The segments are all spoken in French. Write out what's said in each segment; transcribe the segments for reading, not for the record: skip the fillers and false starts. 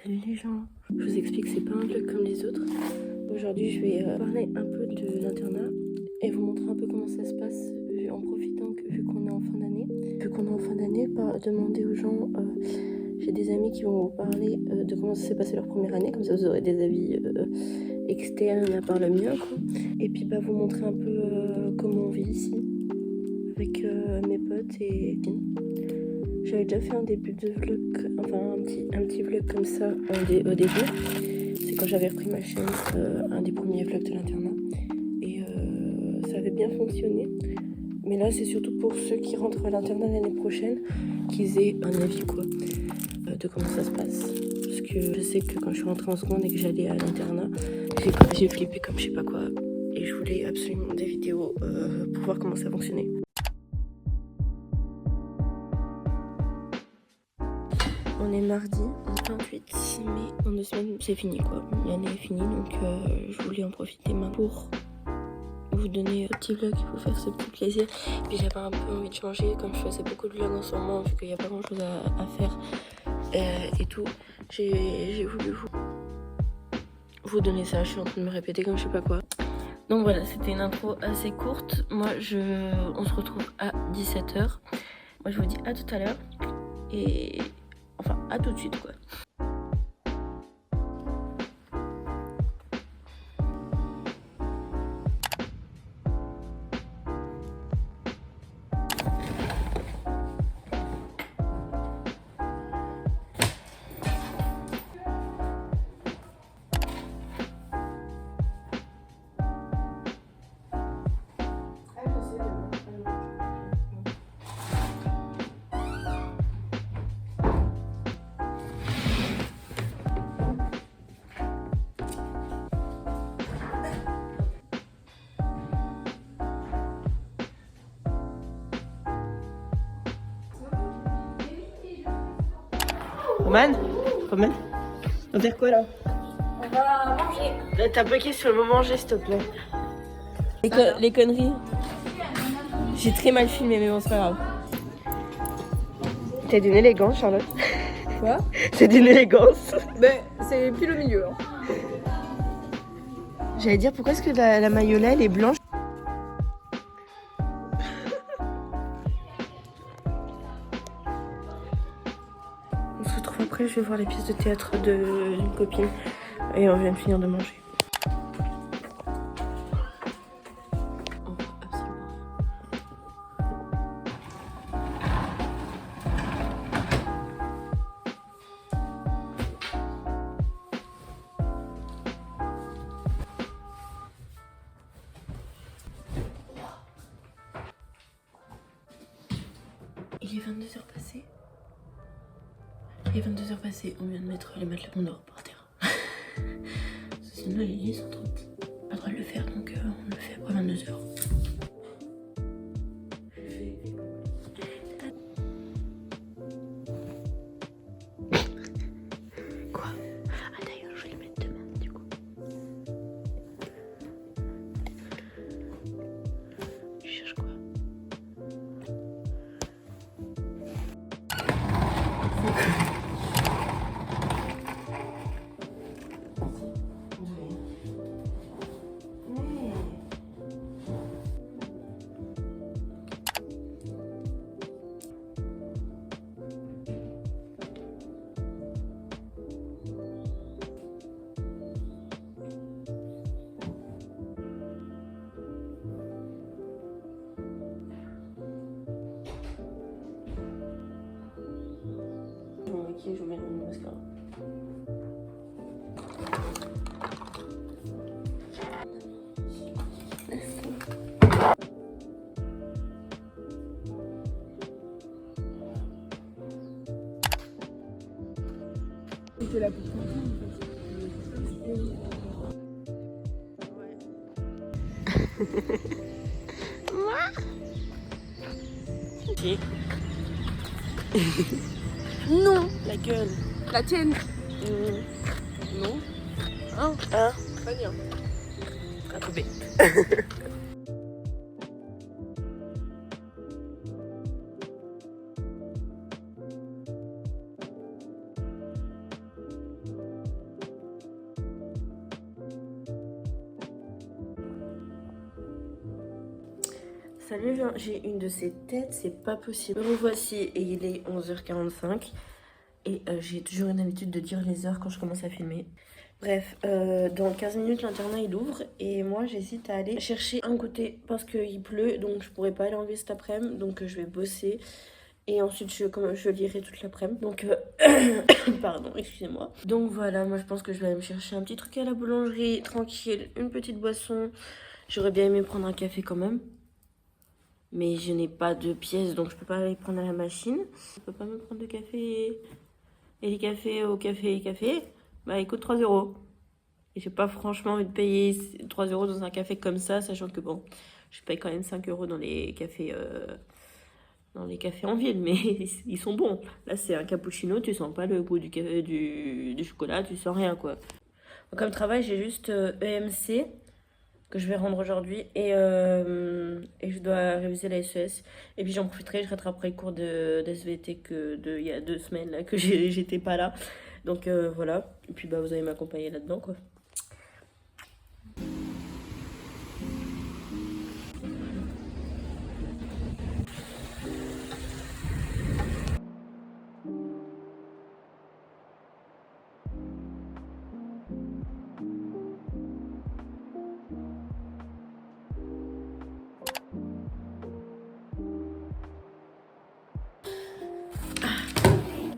Salut les gens, je vous explique, c'est pas un vlog comme les autres. Aujourd'hui je vais parler un peu de l'internat et vous montrer un peu comment ça se passe en profitant que vu qu'on est en fin d'année. Vu qu'on est en fin d'année, demander aux gens, j'ai des amis qui vont vous parler de comment ça s'est passé leur première année, comme ça vous aurez des avis externes à part le mien quoi. Et puis vous montrer un peu comment on vit ici avec mes potes et j'avais déjà fait un début de vlog, enfin un petit vlog comme ça au début. C'est quand j'avais repris ma chaîne, un des premiers vlogs de l'internat. Et ça avait bien fonctionné. Mais là, c'est surtout pour ceux qui rentrent à l'internat l'année prochaine, qu'ils aient un avis quoi, de comment ça se passe. Parce que je sais que quand je suis rentrée en seconde et que j'allais à l'internat, j'ai flippé comme je sais pas quoi. Et je voulais absolument des vidéos pour voir comment ça fonctionnait. On est mardi, 28 mai, dans 2 semaines, c'est fini quoi. L'année est finie, donc je voulais en profiter maintenant pour vous donner un petit vlog et vous faire ce petit plaisir. Puis j'avais un peu envie de changer, comme je faisais beaucoup de vlogs en ce moment, vu qu'il n'y a pas grand chose à faire et tout. J'ai voulu vous donner ça, je suis en train de me répéter comme je sais pas quoi. Donc voilà, c'était une intro assez courte. Moi, on se retrouve à 17h. Moi, je vous dis à tout à l'heure. Et enfin, à tout de suite quoi. Roman, on va faire quoi là? On va manger. T'as bloqué sur le mot manger s'il te plaît. Les conneries. J'ai très mal filmé mais bon c'est pas grave. T'es d'une élégance Charlotte. Quoi? C'est d'une élégance. Ben, c'est pile au milieu. Hein. J'allais dire pourquoi est-ce que la maillot-là elle est blanche? On se retrouve après, je vais voir les pièces de théâtre d'une copine et on vient de finir de manger. Il est 22h passé. Il est 22h passé, on vient de mettre les matelas qu'on dort par terre. Sinon les lits sont trop petits. Pas le droit de le faire donc on le fait après 22h. Quoi? Ah d'ailleurs je vais le mettre demain du coup. Tu cherches quoi? Je vais mettre mon mascara. C'était la petite Si. Non, la gueule. La tienne. Non. Hein? Pas bien. Rattrapé. Salut, j'ai une de ces têtes, c'est pas possible. Me revoici et il est 11h45. Et j'ai toujours une habitude de dire les heures quand je commence à filmer. Bref, dans 15 minutes, l'internat il ouvre. Et moi, j'hésite à aller chercher un goûter parce qu'il pleut. Donc, je pourrais pas l'enlever cet après-midi. Donc, je vais bosser. Et ensuite, je lirai toute l'après-midi. Donc, pardon, excusez-moi. Donc, voilà, moi, je pense que je vais aller me chercher un petit truc à la boulangerie, tranquille, une petite boisson. J'aurais bien aimé prendre un café quand même. Mais je n'ai pas de pièces, donc je peux pas aller prendre à la machine. Je peux pas me prendre de café. Et les cafés au café, bah ils coûtent 3 €. Et j'ai pas franchement envie de payer 3 € dans un café comme ça, sachant que bon, je paye quand même 5 € dans les cafés en ville, mais ils sont bons. Là, c'est un cappuccino, tu sens pas le goût du café, du chocolat, tu sens rien quoi. Comme travail, j'ai juste EMC que je vais rendre aujourd'hui et je dois réviser la SES. Et puis j'en profiterai, je rattraperai le cours de SVT il y a 2 semaines là, que j'étais pas là. Donc voilà, et puis bah vous allez m'accompagner là-dedans quoi.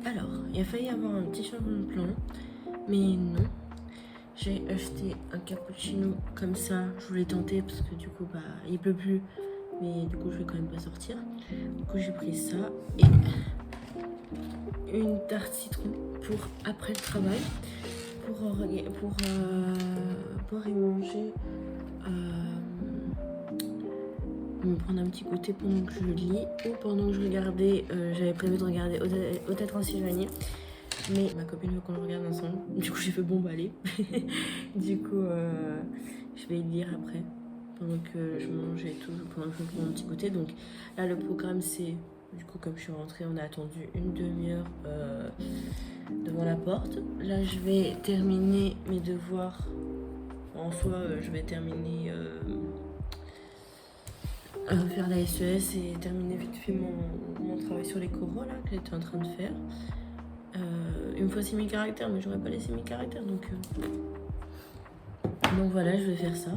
Alors, il a failli avoir un petit changement de plan, mais non. J'ai acheté un cappuccino comme ça, je voulais tenter parce que du coup bah il pleut plus, mais du coup je vais quand même pas sortir. Du coup j'ai pris ça et une tarte citron pour après le travail, pour y manger, me prendre un petit goûter pendant que je lis ou pendant que je regardais, j'avais prévu de regarder Hôtel Transylvanie. Mais ma copine veut qu'on le regarde ensemble. Du coup, j'ai fait bon, bah allez. Du coup, je vais lire après. Pendant que je mange et tout, pendant que je prends mon petit goûter. Donc là, le programme, c'est... Du coup, comme je suis rentrée, on a attendu une demi-heure devant la porte. Là, je vais terminer mes devoirs. En soi, je vais terminer... faire la SES et terminer vite fait mon travail sur les coraux, là, que j'étais en train de faire. Il me faut 6000 caractères, mais j'aurais pas les 6000 caractères, donc voilà, je vais faire ça.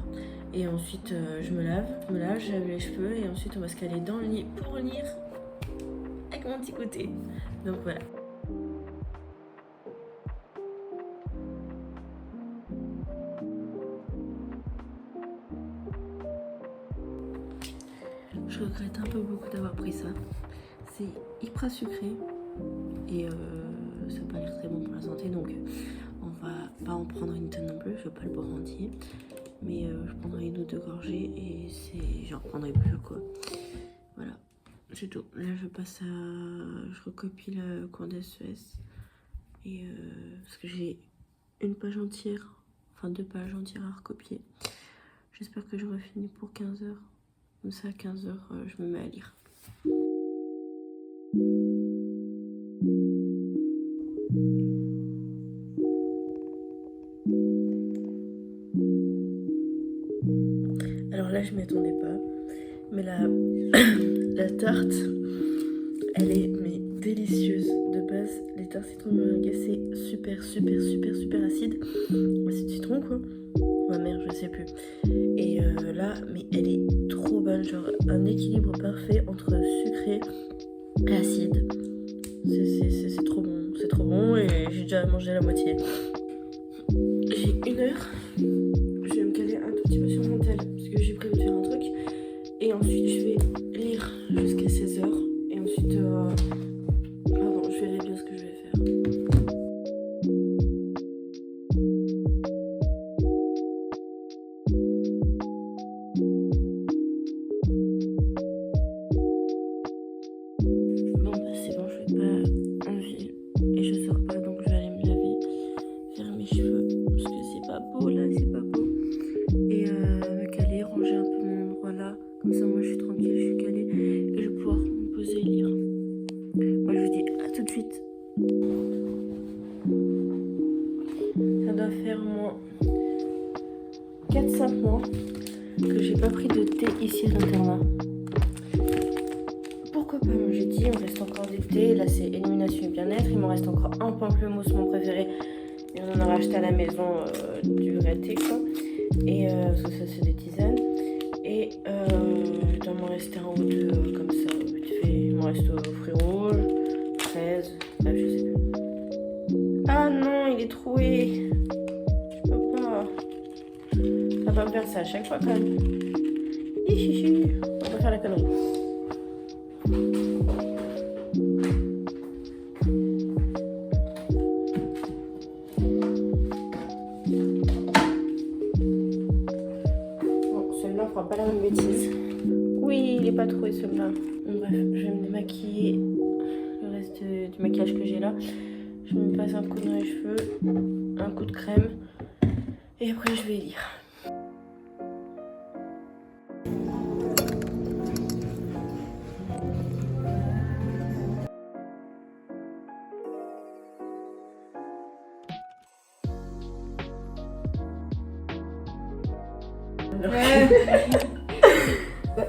Et ensuite, je me lave, je lave les cheveux, et ensuite on va se caler dans le lit pour lire avec mon petit côté. Donc voilà. Je regrette un peu beaucoup d'avoir pris ça. C'est hyper sucré et ça n'a pas l'air très bon pour la santé, donc on va pas en prendre une tonne non plus, je vais pas le boire entier, mais je prendrai une ou deux gorgées et j'en reprendrai plus quoi. Voilà, c'est tout. Là je recopie le cours d'SES et parce que j'ai une page entière, enfin 2 pages entières à recopier. J'espère que j'aurai fini pour 15 h. Comme ça à 15 h je me mets à lire. Alors là je m'y attendais pas, mais la tarte elle est délicieuse. De base les tartes citron meringuées c'est super acide, c'est du citron quoi. Ma mère je sais plus. Et là mais elle est trop bonne, genre un équilibre parfait entre sucré et acide. C'est trop bon et j'ai déjà mangé la moitié. J'ai 1 heure. Je vais me caler un tout petit peu sur mon tel parce que j'ai prévu de faire un truc. Et ensuite je vais lire jusqu'à 16 h. Et ensuite pardon, je verrai bien ce que je vais faire. Bon bah c'est bon, je vais pas en ville et je sors pas, donc je vais aller me laver, faire mes cheveux parce que c'est pas beau là, c'est pas beau. Et me caler, ranger un peu mon endroit là, comme ça moi je suis tranquille, je suis calée et je vais pouvoir me poser et lire. Moi je vous dis à tout de suite. Ça doit faire au moins 4-5 mois que j'ai pas pris de thé ici à l'internat. copains, j'ai dit, il me reste encore des thés. Là, c'est élimination et bien-être. Il me reste encore un pamplemousse, mon préféré. Et on en a racheté à la maison du vrai thé, quoi. Et ça, c'est des tisanes. Et il doit m'en rester un ou deux comme ça, vite fait. Il me reste fruits rouges, fraises, là, je sais plus. Ah non, il est troué. Je peux pas. Ça va pas me faire ça à chaque fois, quand même. Hihihi. On va faire la connerie. Celui-là, on fera pas la même bêtise. Oui, il est pas troué celui-là. Bref, je vais me démaquiller. Le reste du maquillage que j'ai là. Je me passe un coup dans les cheveux, un coup de crème. Et après, je vais lire.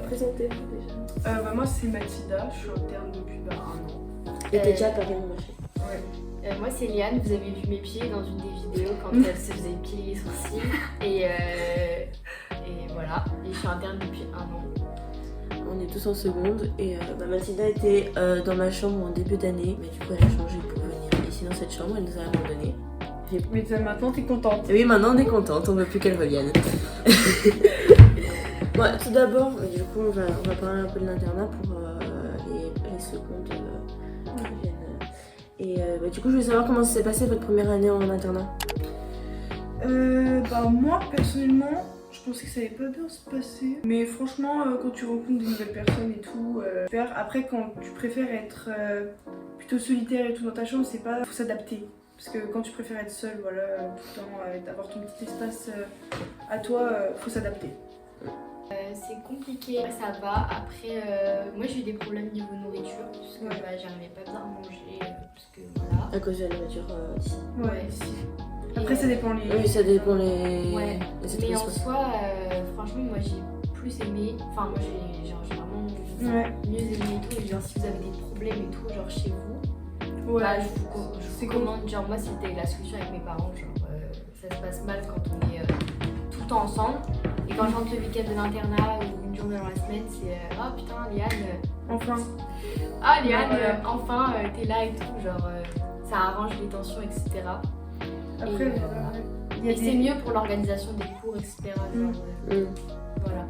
Présentez-vous déjà. Moi c'est Mathilda, je suis interne depuis un an. Et t'es déjà à Paris, mon machin. Ouais. Moi c'est Liane, vous avez vu mes pieds dans une des vidéos quand elle se faisait piler les sourcils. Et voilà, et je suis interne depuis un an. On est tous en seconde et Mathilda était dans ma chambre en début d'année. Mais du coup elle a changé pour venir ici dans cette chambre, elle nous a abandonnés. Mais maintenant t'es contente. Et oui, maintenant on est contente, on veut plus qu'elle revienne. Bon, tout d'abord, du coup on va parler un peu de l'internat pour les secondes reviennent. Et du coup je voulais savoir comment ça s'est passé votre première année en internat. Moi personnellement, je pensais que ça allait pas bien se passer. Mais franchement, quand tu rencontres des nouvelles personnes et tout, après quand tu préfères être plutôt solitaire et tout dans ta chambre, c'est pas, faut s'adapter. Parce que quand tu préfères être seule, voilà, tout le temps, avoir ton petit espace à toi, faut s'adapter. C'est compliqué, ça va. Après, moi j'ai eu des problèmes niveau nourriture, parce que j'arrivais pas bien à manger, parce que voilà. À cause de la nourriture ici. Ouais, ici. Après, ça dépend les. Oui, ça dépend les. Ouais. les Mais en établissements. soi, franchement, moi j'ai plus aimé. Enfin, moi j'ai vraiment mieux aimé et tout. Et genre, si vous avez des problèmes et tout, genre chez vous, Ouais, je vous recommande. Genre, moi c'était la solution avec mes parents. Genre, ça se passe mal quand on est tout le temps ensemble. Et quand je rentre le week-end de l'internat ou une journée dans la semaine, c'est oh putain, Liane. enfin. Ah, Liane, enfin, t'es là et tout. Genre, ça arrange les tensions, etc. Après, et c'est mieux pour l'organisation des cours, etc. Genre, voilà.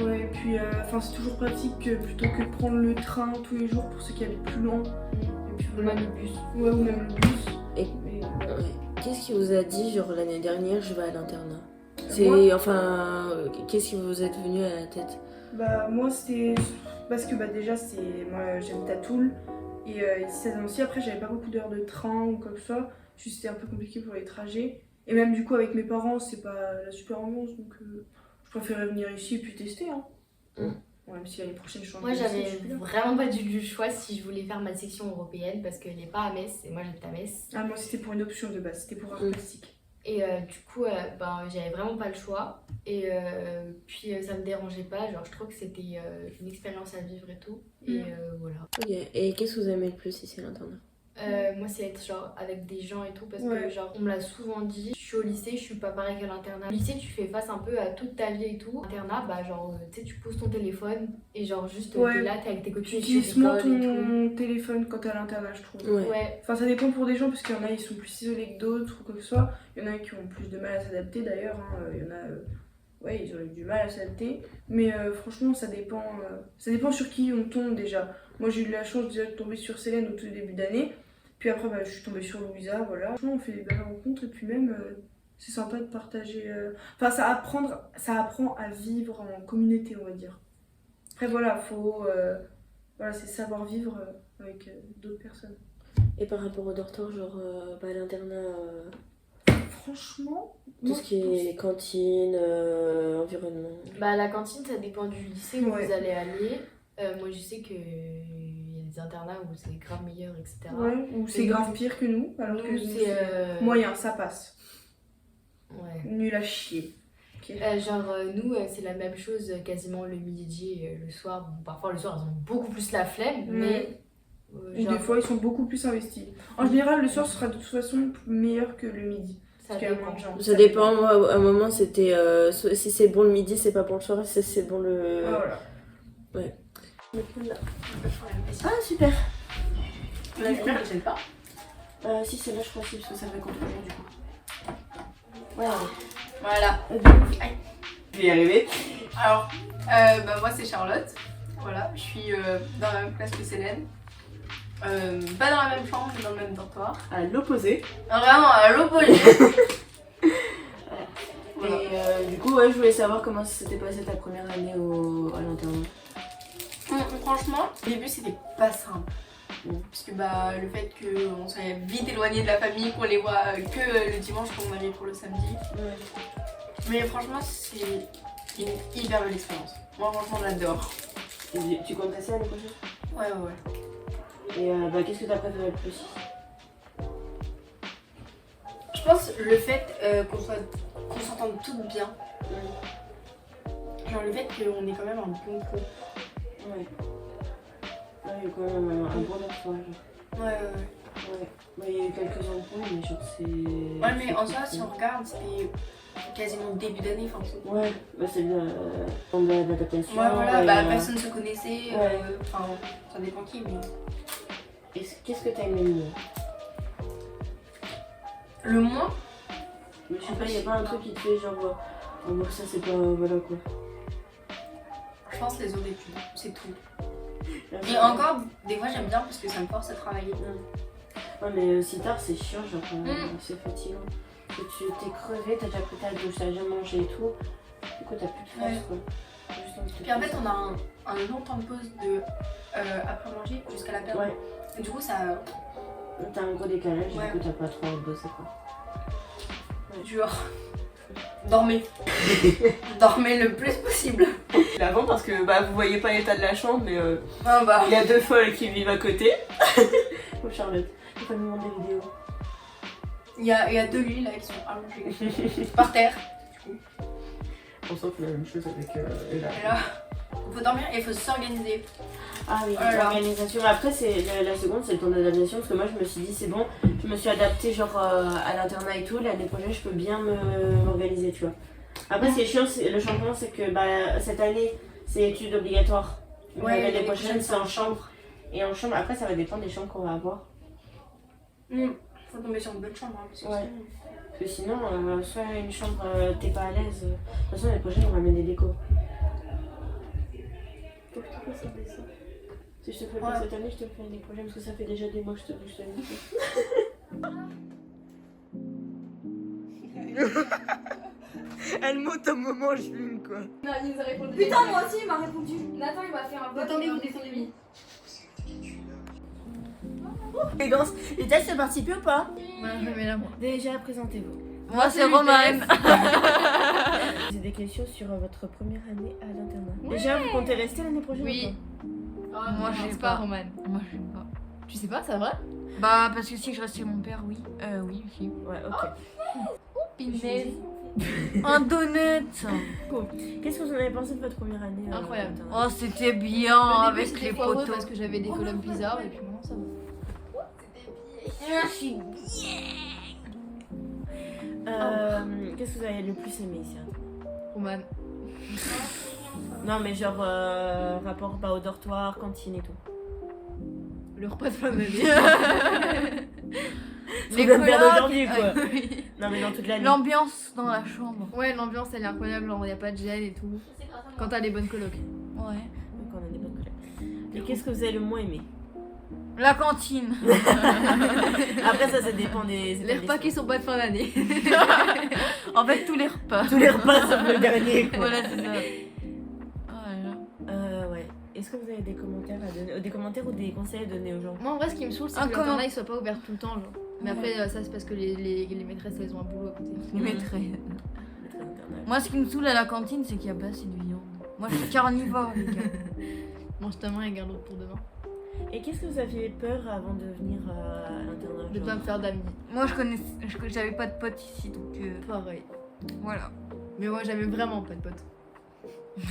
Ouais, et puis c'est toujours pratique plutôt que de prendre le train tous les jours pour ceux qui habitent plus loin. Et puis, Ou même le bus. Ouais, ou même le bus. Et qu'est-ce qui vous a dit, genre l'année dernière, je vais à l'internat? Qu'est-ce qui vous est venu à la tête? Moi c'était parce que déjà moi j'habite à Toul et ici à Nancy, après j'avais pas beaucoup d'heures de train ou quoi que ce soit, juste c'était un peu compliqué pour les trajets et même du coup avec mes parents c'est pas la super ambiance donc je préférais venir ici et puis tester hein. Ouais, même si l'année prochaine je change. Moi j'avais vraiment pas du choix si je voulais faire ma section européenne parce qu'elle n'est pas à Metz et moi j'habite à Metz. Ah moi c'était pour une option de base, c'était pour art plastique. Et du coup, j'avais vraiment pas le choix. Et puis ça me dérangeait pas. Genre, je trouve que c'était une expérience à vivre et tout. Et voilà. Ok, et qu'est-ce que vous aimez le plus ici à l'internat? Moi, c'est être genre avec des gens et tout. Parce que, genre, on me l'a souvent dit. Je suis au lycée, je suis pas pareil qu'à l'internat. Au lycée, tu fais face un peu à toute ta vie et tout. L'internat, tu sais, tu poses ton téléphone et genre, juste t'es là, t'es avec tes copines. Tu utilises moins ton téléphone quand t'es à l'internat, je trouve. Ouais. Enfin, ça dépend pour des gens, parce qu'il y en a, ils sont plus isolés que d'autres ou quoi que ce soit. Il y en a qui ont plus de mal à s'adapter d'ailleurs. Il y en a, ils ont eu du mal à s'adapter. Mais franchement, ça dépend sur qui on tombe déjà. Moi, j'ai eu la chance déjà de tomber sur Célène au tout début d'année. Puis après, je suis tombée sur Louisa, voilà. Franchement, on fait des belles rencontres et puis même, c'est sympa de partager. Enfin, ça apprend à vivre en communauté, on va dire. Après, voilà, c'est savoir vivre avec d'autres personnes. Et par rapport au dortoir, genre à l'internat, franchement, tout ce qui est cantine, environnement. La cantine, ça dépend du lycée où vous allez aller. Moi, je sais qu'il y a des internats où c'est grave meilleur, etc. Ouais, ou c'est grave pire que nous, alors que c'est moyen, ça passe. Ouais. Nul à chier. Nous, c'est la même chose quasiment le midi et le soir. Bon, parfois, le soir, ils ont beaucoup plus la flemme, mais. Ou des fois, ils sont beaucoup plus investis. En général, le soir sera de toute façon meilleur que le midi. Ça Parce qu'il y a dépend. moins de gens. Ça dépend, moi à un moment c'était si c'est bon le midi, c'est pas bon le soir, si c'est bon le. Ah, voilà. Ouais. Ah super! La lumière, je sais pas. Si c'est là je crois aussi parce que ça fait contre du coup. Ouais. Voilà. Je vais y arriver. Alors, moi c'est Charlotte. Voilà, je suis dans la même classe que Célène. Pas dans la même chambre, mais dans le même dortoir. À l'opposé. Vraiment à l'opposé. Voilà. Et du coup ouais je voulais savoir comment s'était passée ta première année à l'internat. Franchement, au début c'était pas simple. Parce que le fait qu'on soit vite éloigné de la famille, qu'on les voit que le dimanche quand on arrive pour le samedi. Ouais. Mais franchement, c'est une hyper belle expérience. Moi, franchement, j'adore. Et tu comptes rester l'année prochaine? Ouais. Et qu'est-ce que t'as préféré le plus? Je pense le fait qu'on s'entende toutes bien. Genre le fait qu'on est quand même un bon groupe. Ouais. Ouais, il y a quand même un bon entourage. Ouais. Il y a eu quelques embrouilles, mais genre c'est. Ouais, mais en soi, si on regarde, c'était quasiment début d'année. Ouais, c'est bien. De l'adaptation. Ouais, voilà, et, personne ne se connaissait. Ouais. Enfin, ça dépend qui, mais. Qu'est-ce que t'as aimé le moins? Le moins, Mais je sais pas, y'a pas un truc qui te fait genre. Oh, bon, ça c'est pas. Voilà quoi. je pense les autres études, c'est tout. Et encore, des fois, j'aime bien parce que ça me force à travailler. Ouais, mais si tard, c'est chiant, genre, c'est fatigant. Que tu t'es crevé, t'as déjà pris ta douche, t'as déjà mangé et tout. Du coup, t'as plus de force, Ouais. quoi. Juste envie de te Puis en fait, poser. on a un long temps de pause après manger jusqu'à la période. Ouais. Et du coup, ça. T'as un gros décalage, Ouais. du coup, t'as pas trop envie de bosser, quoi. Genre. Dormez. Dormez le plus possible. Avant parce que vous voyez pas l'état de la chambre, mais Ah il y a deux folles qui vivent à côté. Oh, Charlotte, il faut nous demander des vidéos. Il y a deux lits là qui sont allongés. Par terre. On sent que la même chose avec Ella. Et là, il faut dormir et il faut s'organiser. Ah oui, Oh là là. l'organisation. Après, c'est la seconde, c'est le temps d'adaptation. Parce que moi, je me suis dit, c'est bon, je me suis adaptée genre à l'internat et tout. L'année prochaine, je peux bien m'organiser, tu vois. Après, ce qui est chiant, le changement, c'est que cette année, c'est études obligatoires. Ouais, L'année prochaine, c'est en chambre. Et en chambre, après, ça va dépendre des chambres qu'on va avoir. Faut tomber sur une bonne chambre. Hein, parce que Ouais. Parce que sinon, soit une chambre, t'es pas à l'aise. De toute façon, l'année prochaine, on va mener des décos. Faut que tu fasses un dessin. Si je te fais pas Ouais. cette année, je te le fais l'année prochaine parce que ça fait déjà des mois que je te bouge l'année. Elle monte au moment où je fume, quoi. Non, il nous a répondu. Putain, moi aussi, il m'a répondu. Nathan, il m'a fait un vote. Attendez, vous descendez. Élégance. Les tests, c'est participé ou pas? Ouais, je mets là, moi. Déjà, présentez-vous. Moi, c'est Romain. J'ai des questions sur votre première année à l'internat. Déjà, vous comptez rester l'année prochaine? Oui. ou pas? Moi, je sais pas, Roman. Moi je sais pas. Tu sais pas, c'est vrai? Bah parce que si je reste chez mon père, oui. Oui, si. Ouais, ok. Pinaise. Un donut. Qu'est-ce que vous en avez pensé de votre première année à Incroyable. l'internat? Oh c'était bien avec C'était les foireux poteaux. parce que j'avais des colonnes bizarres et puis maintenant ça va. Qu'est-ce que vous avez le plus aimé ici? Roman. Non, mais genre rapport au dortoir, cantine et tout. Le repas de fin d'année. Les pères colocs, d'aujourd'hui, quoi. oui. Non, mais dans toute l'année. L'ambiance dans la chambre. Ouais, l'ambiance elle est incroyable, genre y a pas de gêne et tout. Quand t'as les bonnes colocs. Ouais. Donc, on a des bonnes collègues. Et qu'est-ce que vous avez le moins aimé? La cantine. Après, ça dépend des. Les repas qui sont pas de fin d'année. En fait tous les repas. Tous les repas sauf le dernier, quoi. Voilà c'est ça. Voilà. Ouais. Est-ce que vous avez des commentaires à donner, des commentaires ou des conseils à donner aux gens? Moi en vrai ce qui me saoule c'est Un que comment- l'internat il soit pas ouvert tout le temps genre. Mais après ça c'est parce que les maîtresses elles ont un boulot à côté. Les maîtresses. Moi ce qui me saoule à la cantine c'est qu'il y a pas assez de viande. Moi je suis carnivore les gars. Mange ta main et garde l'autre pour demain. Et qu'est-ce que vous aviez peur avant de venir à l'internat? De genre pas me faire d'amis. Moi j'avais pas de potes ici donc Pareil. voilà. Mais moi, j'avais vraiment pas de potes.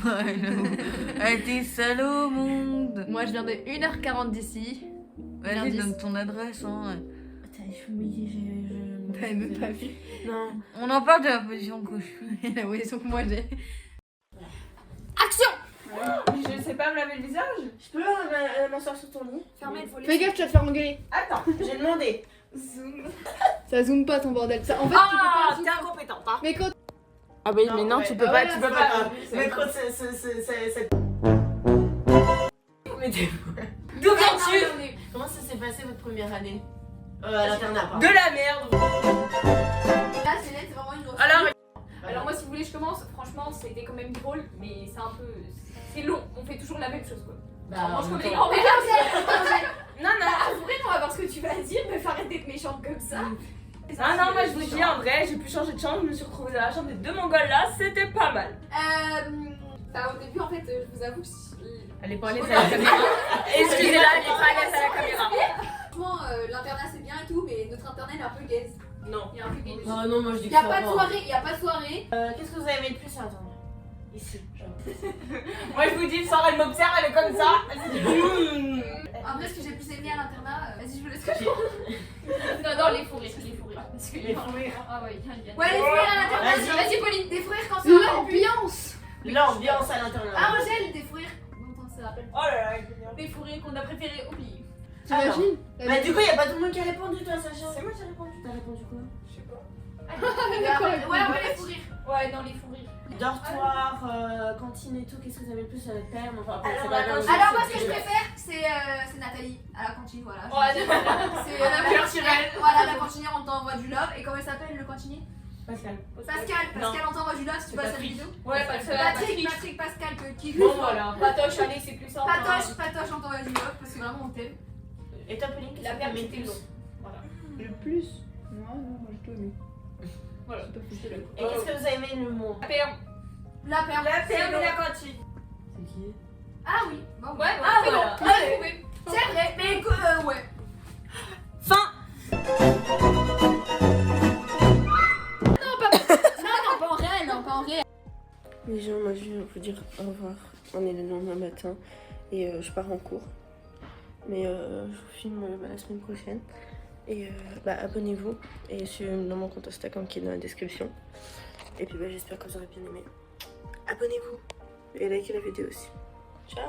Ouais, j'avoue. Elle était salaud au monde. Moi, je viens de 1h40 d'ici. Vas-y, donne ton adresse. Hein. T'avais même pas vu. Non. On en parle de la position que je suis. La position que moi j'ai. Je sais pas me laver le visage. Je peux m'asseoir sur ton lit. Fermez le volet. Fais gaffe, tu vas te faire engueuler. Attends, j'ai demandé. Ça zoome pas ton bordel. Ça, en fait, tu peux pas zoomer. t'es incompétente, hein. Mais quand. Ah oui, mais non, ouais. tu peux Ah pas, ouais, tu c'est peux pas pas. grave. Mais quand c'est. D'où viens-tu? Comment ça s'est passé votre première année à l'internat? De la merde. Là, c'est vraiment une grosse. Alors, moi, si vous voulez, je commence. Franchement, c'était quand même drôle, mais c'est un peu. C'est long. On fait toujours la même chose, quoi. On mange comme des grands mères. non. Après, on va voir ce que tu vas dire, mais faut arrêter d'être méchante comme ça. Ah non, moi je vous dis en vrai, j'ai pu changer de chambre, je me suis retrouvée dans la chambre des deux mongols là, c'était pas mal. Au début, en fait, je vous avoue que. Elle est pas à l'aise à la caméra. Excusez-la, elle est pas à l'aise à la caméra. Franchement, l'internat c'est bien et tout, mais notre internat il est un peu gaze. Non. Il est un peu gaze. Ah non, moi je dis Il que y a ça pas va. de soirée, il y a pas de soirée. Qu'est-ce que vous avez aimé le plus à l'internat? Ici, genre. Moi je vous dis, Sarah elle m'observe, elle est comme ça. Elle se dit En vrai, ce que j'ai plus aimé à l'internat, vas-y, je vous laisse que je non, les fous rires, les fous rires. Parce que Les fous rires. Ah ouais, ouais, les fous rires à l'internat. Vas-y. Vas-y, Pauline, des fous rires quand c'est un peu plus. L'ambiance. L'ambiance à l'internat. Ah, Rogel, des fous rires. Dont on se rappelle. Oh là là, Julien. Des fous rires qu'on a préféré oublier. T'imagines? Bah du coup, y a pas tout le monde qui a répondu, toi, Sacha. C'est moi qui ai répondu. T'as répondu quoi? Je sais pas. Ouais, les fous rires. Ouais, non, les fous rires. Dortoir, cantine et tout, qu'est-ce que vous avez le plus à notre père? Enfin, après, c'est la pas grave. cantine. Alors, moi, ce que je préfère, c'est Nathalie à la cantine, voilà. Ouais, C'est la cantinière. Voilà, la cantinière, on t'envoie du love. Et comment il s'appelle le cantinier? Pascal. Pascal, on t'envoie du love si tu passes cette vidéo. Ouais, Patrick, Pascal, qui Bon voilà. Patoche, allez, c'est plus simple. Patoche, on t'envoie du love parce que vraiment on t'aime. Et toi, Pauline, qu'est-ce La que perle, t'aimais c'était le plus? long. Voilà. Le plus. Non, moi j'ai tout aimé. Voilà. J'ai pas foutu là. Et qu'est-ce que vous avez aimé le monde? La perle. La perle. La c'est perle long. de la cantine. C'est qui? Ah oui. Bon, Ouais, bon, ah, c'est voilà. long. On a trouvé. C'est vrai, mais ouais. Non, pas en réel, non, pas en réel. Les gens, moi je viens vous dire au revoir. On est le lendemain matin et je pars en cours. Mais je vous filme la semaine prochaine. Et abonnez-vous et suivez-moi dans mon compte Instagram qui est dans la description. Et puis j'espère que vous aurez bien aimé. Abonnez-vous et likez la vidéo aussi. Ciao.